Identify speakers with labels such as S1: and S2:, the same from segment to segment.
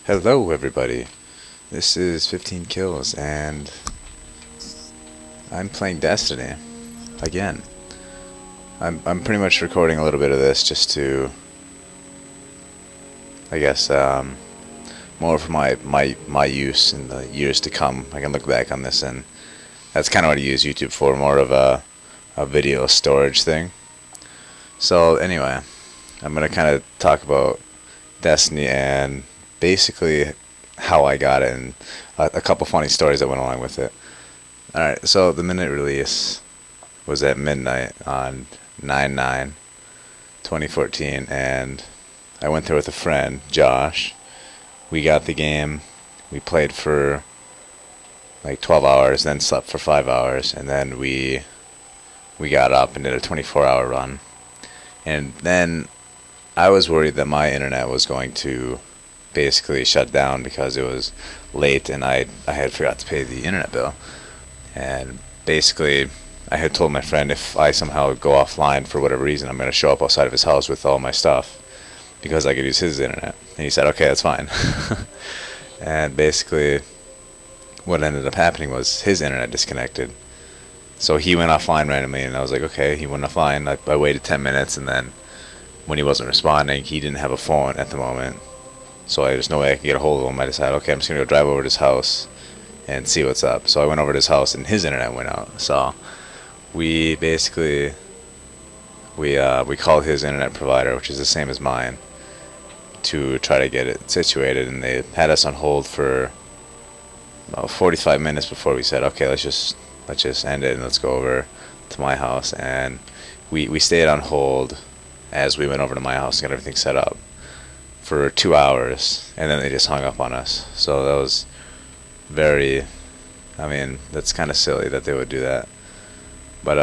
S1: Hello, everybody. This is 15 Kills, and I'm playing Destiny again. I'm pretty much recording a little bit of this just to, I guess, more for my use in the years to come. I can look back on this, and that's kind of what I use YouTube for, more of a video storage thing. So anyway, I'm gonna kind of talk about Destiny and basically how I got it and a couple funny stories that went along with it. Alright, so the minute release was at midnight on 9/9/2014, and I went there with a friend, Josh. We got the game. We played for like 12 hours, then slept for 5 hours, and then we got up and did a 24-hour run. And then I was worried that my internet was going to basically shut down because it was late and I had forgot to pay the internet bill. And basically, I had told my friend if I somehow go offline for whatever reason, I'm going to show up outside of his house with all my stuff because I could use his internet. And he said, okay, that's fine. And basically, what ended up happening was his internet disconnected. So he went offline randomly, and I was like, okay, he went offline. I waited 10 minutes, and then when he wasn't responding, he didn't have a phone at the moment. So there's no way I could get a hold of him. I decided, okay, I'm just going to go drive over to his house and see what's up. So I went over to his house, and his internet went out. So we basically, we called his internet provider, which is the same as mine, to try to get it situated. And they had us on hold for about 45 minutes before we said, okay, let's just end it and let's go over to my house. And we stayed on hold as we went over to my house and got everything set up for 2 hours, and then they just hung up on us. So that was that's kind of silly that they would do that. But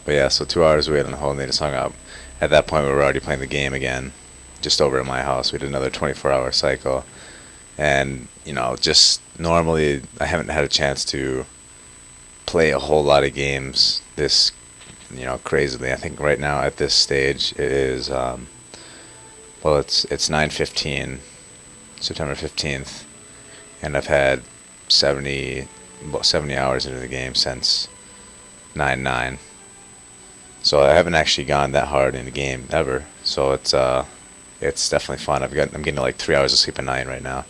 S1: yeah, so 2 hours we waited on hold and they just hung up. At that point we were already playing the game again, just over at my house. We did another 24-hour cycle. And, just normally I haven't had a chance to play a whole lot of games this, crazily. I think right now at this stage it is, it's 9/15, September 15th, and I've had 70 hours into the game since 9/9. So I haven't actually gone that hard in the game ever. So it's definitely fun. I'm getting like 3 hours of sleep a night right now.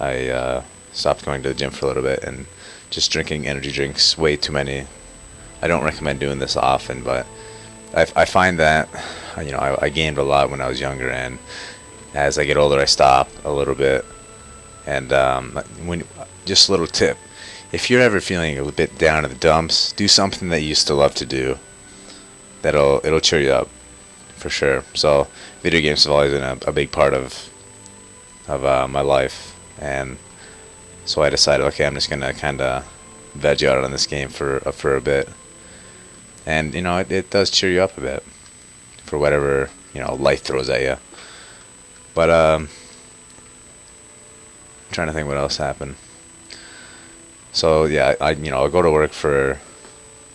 S1: I stopped going to the gym for a little bit and just drinking energy drinks, way too many. I don't recommend doing this often, but I find that I gained a lot when I was younger, and as I get older I stop a little bit. And just a little tip, if you're ever feeling a little bit down in the dumps, do something that you used to love to do. It'll cheer you up for sure. So video games have always been a big part of my life, and so I decided, okay, I'm just gonna kind of veg out on this game for a bit. And it does cheer you up a bit for whatever life throws at you. But trying to think what else happened. So yeah, I'll go to work for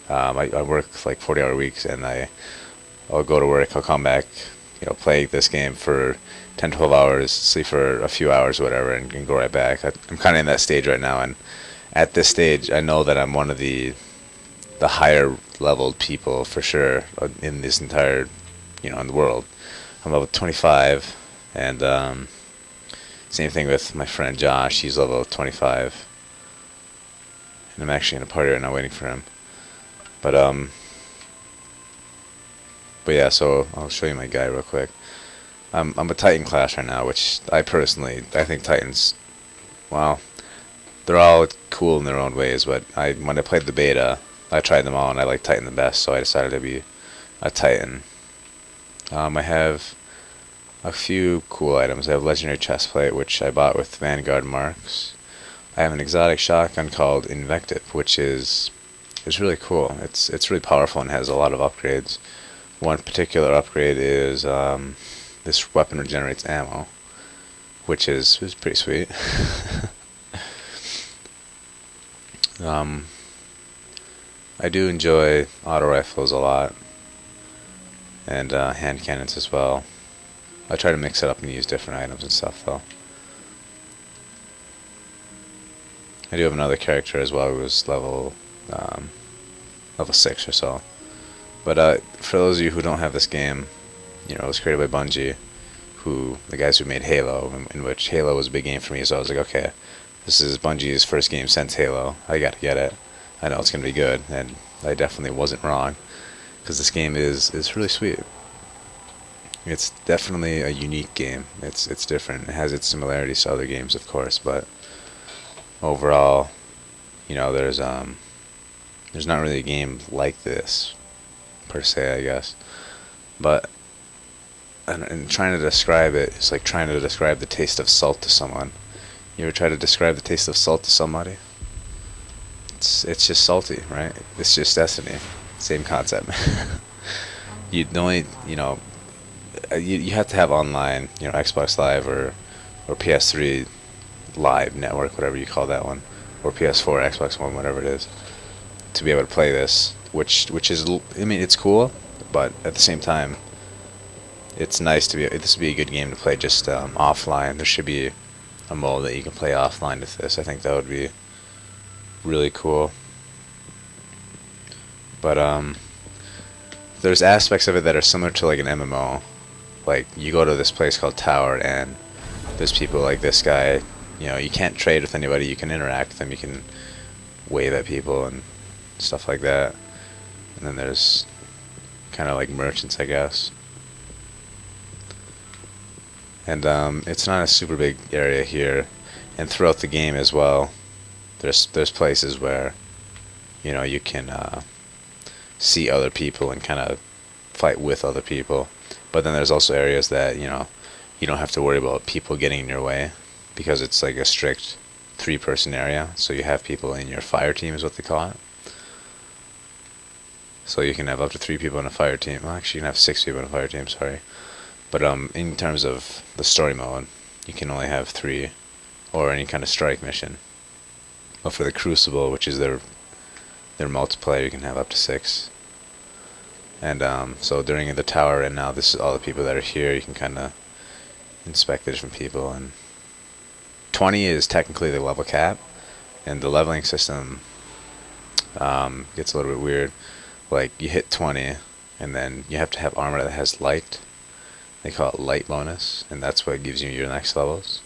S1: I work like 40-hour weeks, and I'll go to work, I'll come back, play this game for 10, 12 hours, sleep for a few hours or whatever, and go right back. I'm kind of in that stage right now, and at this stage I know that I'm one of the higher leveled people for sure in this entire, in the world. I'm level 25, and same thing with my friend Josh, he's level 25. And I'm actually in a party right now waiting for him. But yeah, so I'll show you my guy real quick. I'm a Titan class right now, which I think Titans, well, they're all cool in their own ways, but when I played the beta, I tried them all and I like Titan the best, so I decided to be a Titan. I have a few cool items. I have legendary chestplate, which I bought with Vanguard marks. I have an exotic shotgun called Invective, which is really cool. It's really powerful and has a lot of upgrades. One particular upgrade is this weapon regenerates ammo, which is pretty sweet. I do enjoy auto rifles a lot, and hand cannons as well. I try to mix it up and use different items and stuff though. I do have another character as well who was level 6 or so. But for those of you who don't have this game, it was created by Bungie, the guys who made Halo, in which Halo was a big game for me. So I was like, okay, this is Bungie's first game since Halo. I gotta get it. I know it's gonna be good, and I definitely wasn't wrong, because this game is really sweet. It's definitely a unique game. It's different. It has its similarities to other games, of course, but overall, there's not really a game like this per se, I guess. But and trying to describe it, it's like trying to describe the taste of salt to someone. You ever try to describe the taste of salt to somebody? It's just salty, right? It's just Destiny. Same concept. You only you have to have online, Xbox Live or PS3 Live network, whatever you call that one, or PS4, Xbox One, whatever it is, to be able to play this. Which is, I mean, it's cool, but at the same time, it's nice to be. This would be a good game to play just offline. There should be a mode that you can play offline with this. I think that would be really cool. But there's aspects of it that are similar to like an MMO. Like you go to this place called Tower, and there's people like this guy. You can't trade with anybody. You can interact with them. You can wave at people and stuff like that. And then there's kind of like merchants, I guess. And it's not a super big area here, and throughout the game as well, there's places where you can see other people and kind of fight with other people. But then there's also areas that you don't have to worry about people getting in your way, because it's like a strict 3-person area. So you have people in your fire team, is what they call it. So you can have up to 3 people in a fire team. Well, actually, you can have 6 people in a fire team. Sorry. But in terms of the story mode, you can only have 3, or any kind of strike mission. But for the Crucible, which is their multiplayer, you can have up to 6. And so during the tower, and now this is all the people that are here. You can kind of inspect the different people, and 20 is technically the level cap, and the leveling system gets a little bit weird. Like you hit 20, and then you have to have armor that has light. They call it light bonus, and that's what gives you your next levels.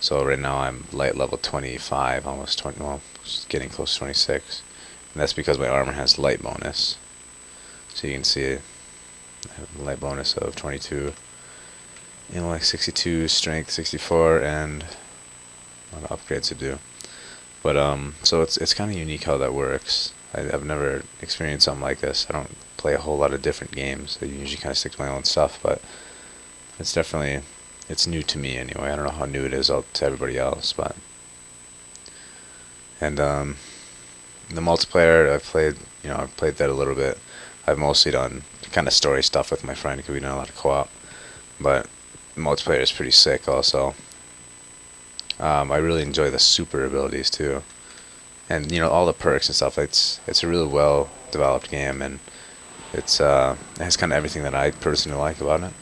S1: So right now I'm light level 25, almost 20, well, just getting close to 26. And that's because my armor has light bonus. So you can see I have a light bonus of 22, like 62, strength 64, and a lot of upgrades to do. But so it's kind of unique how that works. I've never experienced something like this. I don't play a whole lot of different games. I usually kind of stick to my own stuff, but it's new to me anyway. I don't know how new it is to everybody else, but and the multiplayer I've played that a little bit. I've mostly done kind of story stuff with my friend because we done a lot of co-op, but the multiplayer is pretty sick also. I really enjoy the super abilities too, and all the perks and stuff. It's a really well developed game, and it has kind of everything that I personally like about it.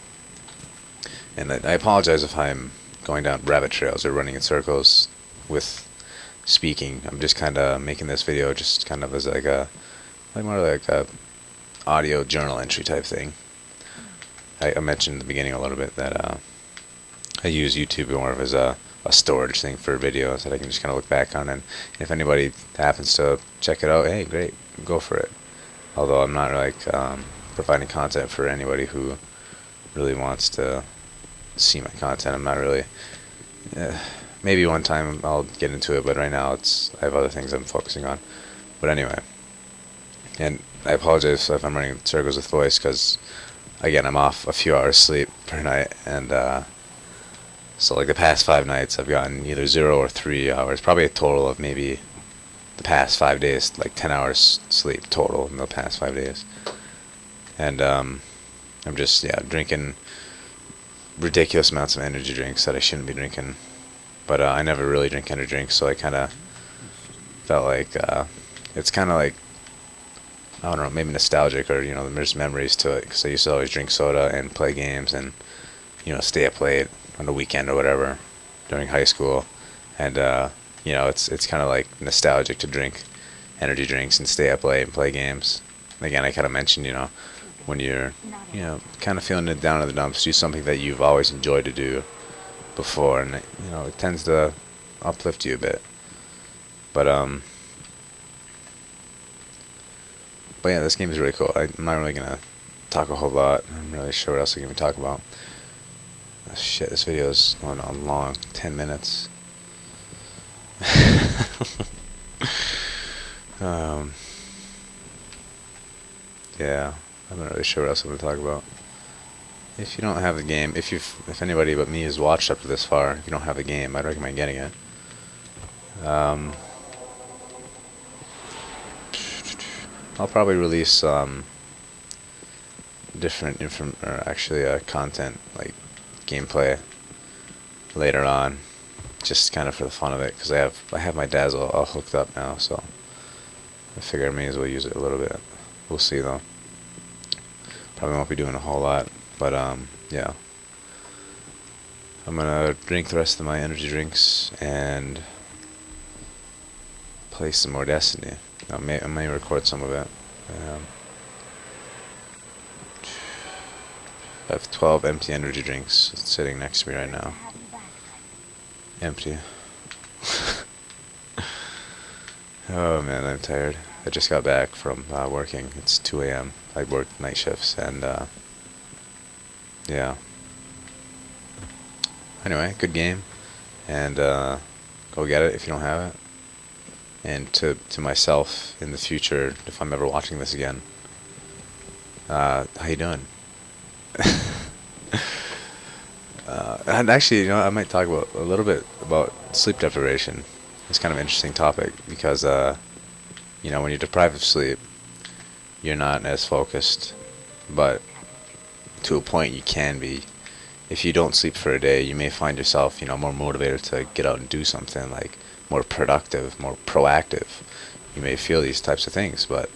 S1: And I apologize if I'm going down rabbit trails or running in circles with speaking. I'm just kind of making this video just kind of as more like a audio journal entry type thing. I mentioned in the beginning a little bit that I use YouTube more of as a storage thing for videos that I can just kind of look back on, and if anybody happens to check it out, hey, great, go for it. Although I'm not like providing content for anybody who really wants to see my content. I'm not really. Maybe one time I'll get into it, but right now I have other things I'm focusing on. But anyway, and I apologize if I'm running in circles with voice, because again, I'm off a few hours sleep per night, and so like the past 5 nights I've gotten either 0 or 3 hours, probably a total of maybe the past 5 days, like 10 hours sleep total in the past 5 days. And I'm just drinking ridiculous amounts of energy drinks that I shouldn't be drinking, but I never really drink energy drinks, so I kind of felt like it's kind of like, I don't know, maybe nostalgic, or there's memories to it, because I used to always drink soda and play games, and stay up late on the weekend or whatever during high school, and it's kind of like nostalgic to drink energy drinks and stay up late and play games. Again, I kind of mentioned, when you're, kind of feeling it down in the dumps, do something that you've always enjoyed to do before, and it tends to uplift you a bit. But yeah, this game is really cool. I'm not really gonna talk a whole lot. I'm not really sure what else I can even talk about. Oh, shit, this video is going on long, 10 minutes. um, yeah, I'm not really sure what else I'm gonna talk about. If you don't have the game, if anybody but me has watched up to this far, if you don't have the game, I'd recommend getting it. I'll probably release different content like gameplay later on, just kind of for the fun of it, because I have my Dazzle all hooked up now, so I figure I may as well use it a little bit. We'll see though. Probably won't be doing a whole lot, but yeah. I'm gonna drink the rest of my energy drinks and play some more Destiny. I may record some of it. I have 12 empty energy drinks sitting next to me right now. Empty. Oh man, I'm tired. I just got back from working. It's 2 a.m. I worked night shifts, and yeah. Anyway, good game, and go get it if you don't have it. And to myself in the future, if I'm ever watching this again, how you doing? And actually, I might talk about a little bit about sleep deprivation. It's kind of an interesting topic because, when you're deprived of sleep, you're not as focused, but to a point you can be. If you don't sleep for a day, you may find yourself, more motivated to get out and do something, like more productive, more proactive. You may feel these types of things, but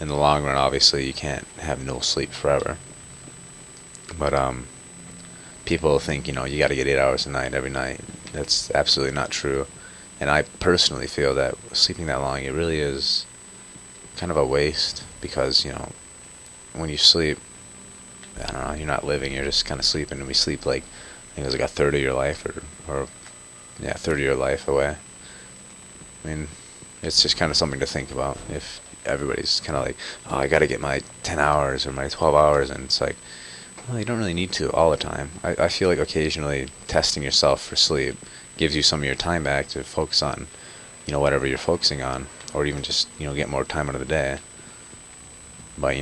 S1: in the long run, obviously, you can't have no sleep forever. But people think, you got to get 8 hours a night every night. That's absolutely not true. And I personally feel that sleeping that long, it really is kind of a waste, because, when you sleep, I don't know, you're not living, you're just kind of sleeping, and we sleep like, I think it was like a third of your life, or yeah, 30 of your life away. I mean, it's just kind of something to think about. If everybody's kind of like, oh, I got to get my 10 hours or my 12 hours, and it's like, well, you don't really need to all the time. I feel like occasionally testing yourself for sleep gives you some of your time back to focus on, whatever you're focusing on, or even just, get more time out of the day. But,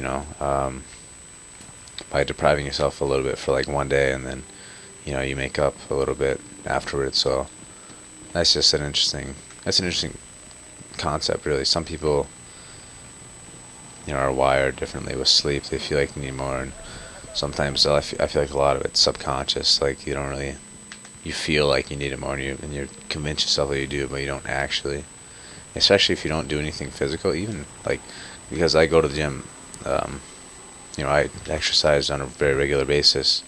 S1: by depriving yourself a little bit for like one day, and then, you make up a little bit afterwards. So that's just an interesting concept, really. Some people, are wired differently with sleep. They feel like they need more, and sometimes I feel like a lot of it's subconscious. Like you feel like you need it more, and you convince yourself that you do, but you don't actually. Especially if you don't do anything physical, even like, because I go to the gym, I exercise on a very regular basis,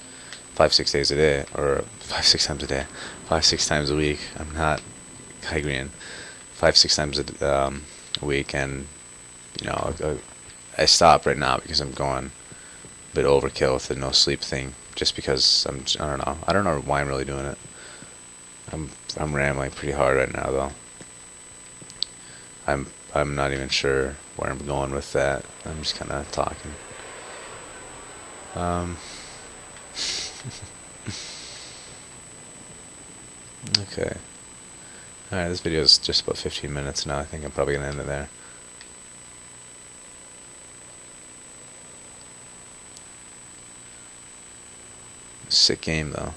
S1: 5-6 days a day, or 5-6 times a day, 5-6 times a week. I'm not high green, 5-6 times a week, and I stop right now because I'm going a bit overkill with the no sleep thing. Just because I don't know why I'm really doing it. I'm rambling pretty hard right now though. I'm not even sure where I'm going with that. I'm just kind of talking. Okay. Alright, this video is just about 15 minutes now. I think I'm probably going to end it there. Sick game, though.